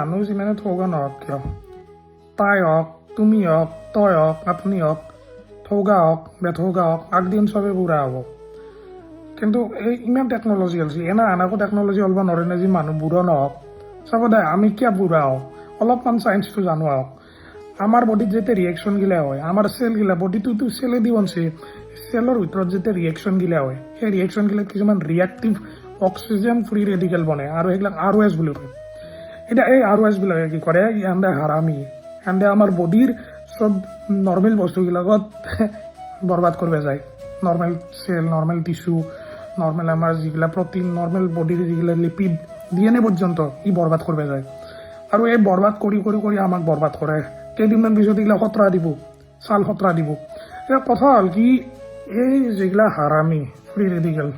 মানুষ যিমানে ঠৌগা নহওক কিয়, তাই হওক, তুমি হওক, তই হওক, আপুনি হওক, ঠৌগা হওক, বেঠৌগা হওক, আগদিন চবে বুঢ়া হ'ব। কিন্তু এই ইমান টেকন'লজি হৈছে, এনে আনকো টেকন'লজি ওলাব নোৱাৰে নে যি মানুহ বুঢ়া নহওক। চাব দে আমি কিয় বুঢ়া হওঁ, অলপমান চায়েন্সটো জানো আহক। আমাৰ বডিত যেতিয়া ৰিয়েকশ্যন গিলা হয়, আমাৰ চেলগিলা বডিটোতো চেলেদি বনছে, চেলৰ ভিতৰত যেতিয়া ৰিয়েকশ্যন গিলা হয়, সেই ৰিয়েকশ্যন গিলাত কিছুমান ৰিয়েক্টিভ অক্সিজেন ফ্ৰী ৰেডিকেল বনে আৰু সেইবিলাক ROS বুলি কয়। এতিয়া এই ROS বিলাকে কি কৰে, ইহঁতে হাৰামি, ইহঁতে আমাৰ বডিৰ চব নৰ্মেল বস্তুবিলাকত বৰবাদ কৰিব যায়। Normal cell, normal tissue, normal আমাৰ যিগিলা প্ৰটিন, নৰ্মেল বডিৰ যিগিলা লিপিড, DNA পৰ্যন্ত ই বৰবাদ কৰিব যায়। আৰু এই বৰবাদ কৰি কৰি কৰি আমাক বৰবাদ কৰে। কেইদিনমান পিছত এইগিলা খতৰা দিব, ছাল খতৰা দিব। এতিয়া কথা হ'ল কি, এই যিগিলা হাৰামি ফ্ৰী ৰেডিকেল,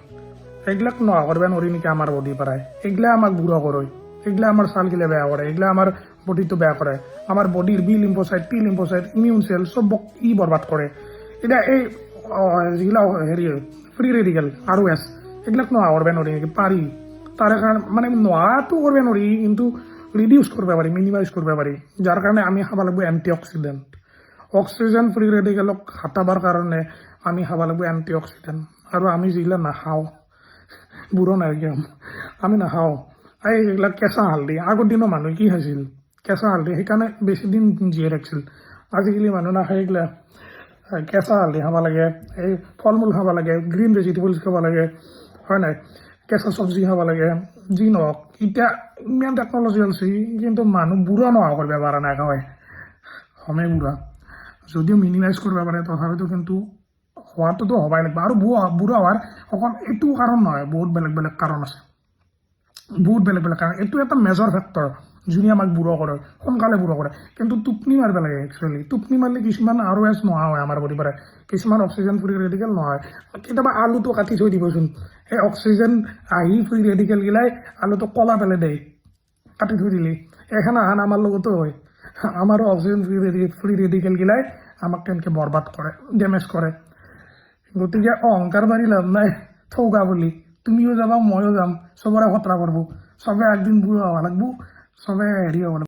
এইগিলাক নোহোৱা কৰিব নোৱাৰি নেকি আমাৰ বডিৰ পৰাই? এইগিলা আমাক বুঢ়া কৰে, এইগিলা আমাৰ ছালগিলা বেয়া কৰে, এইগিলা আমাৰ বডিটো বেয়া কৰে, আমাৰ বডিৰ B lymphocyte, T lymphocyte, immune cell চবক ই বৰবাদ কৰে। এতিয়া এই যিগিলা হেৰি ফ্ৰী ৰেডিকেল ROS, এইগিলাক নোহোৱা কৰিব নোৱাৰি নেকি? পাৰি। তাৰে কাৰণে মানে নোহোৱাটো কৰিব নোৱাৰি, কিন্তু ৰিডিউচ কৰিব পাৰি, মিনিমাইজ কৰিব পাৰি। যাৰ কাৰণে আমি খাব লাগিব এণ্টি অক্সিডেণ্ট। অক্সিজেন ফ্ৰী ৰেডিকেলক হটাবৰ কাৰণে আমি খাব লাগিব এণ্টি অক্সিডেণ্ট। আৰু আমি যিগিলা নাখাওঁ, বুঢ়ো নাই কিয়, আমি নাখাওঁ এই এইবিলাক কেঁচা হালধি। আগৰ দিনৰ মানুহে কি খাইছিল? কেঁচা হালধি, সেইকাৰণে বেছি দিন জীয়াই ৰাখিছিল। আজিকালি মানুহ নাখায় এইগিলা। কেঁচা হালধি খাব লাগে, এই ফল মূল খাব লাগে, গ্ৰীণ ভেজিটেবলছ খাব লাগে, হয় নাই? কেঁচা চব্জি খাব লাগে, যি নহওক। এতিয়া ইমান টেকন'লজি হৈছে, কিন্তু মানুহ বুঢ়া নোহোৱা কৰিব পৰা নাই হয়, হমে বুঢ়া। যদিও মিনিমাইজ কৰিব পাৰে, তথাপিতো কিন্তু হোৱাটোতো হ'বাই লাগিব। আৰু বুঢ়া হোৱাৰ অকল এইটো কাৰণ নহয়, বহুত বেলেগ বেলেগ কাৰণ আছে, বহুত বেলেগ বেলেগ কাৰণ। এইটো এটা মেজৰ ফেক্টৰ যোনে আমাক বুঢ়া কৰে, সোনকালে বুঢ়া কৰে। কিন্তু টোপনি মাৰিব লাগে একচুৱেলি। টোপনি মাৰিলে কিছুমান ROS নোহোৱা হয় আমাৰ বডিৰ পৰা, কিছুমান অক্সিজেন ফ্ৰী ৰেডিকেল নহয়। কেতিয়াবা আলুটো কাটি থৈ দিবচোন, সেই অক্সিজেন আহি ফ্ৰী ৰেডিকেল গিলাই আলুটো কলা পেলাই দেই, কাটি থৈ দিলি। এখন আমাৰ লগতো হয়, আমাৰো অক্সিজেন ফ্ৰী ৰেডিকেল গিলাই আমাক কেনেকৈ বৰবাদ কৰে, ডেমেজ কৰে। গতিকে অহংকাৰ মাৰি লাভ নাই, ঠৌগা বুলি। তুমিও যাবা, ময়ো যাম, চবৰে খতৰা কৰিব, চবে একদিন বুঢ়া হ'ব লাগিব, চবে হেৰি হ'ব লাগিব।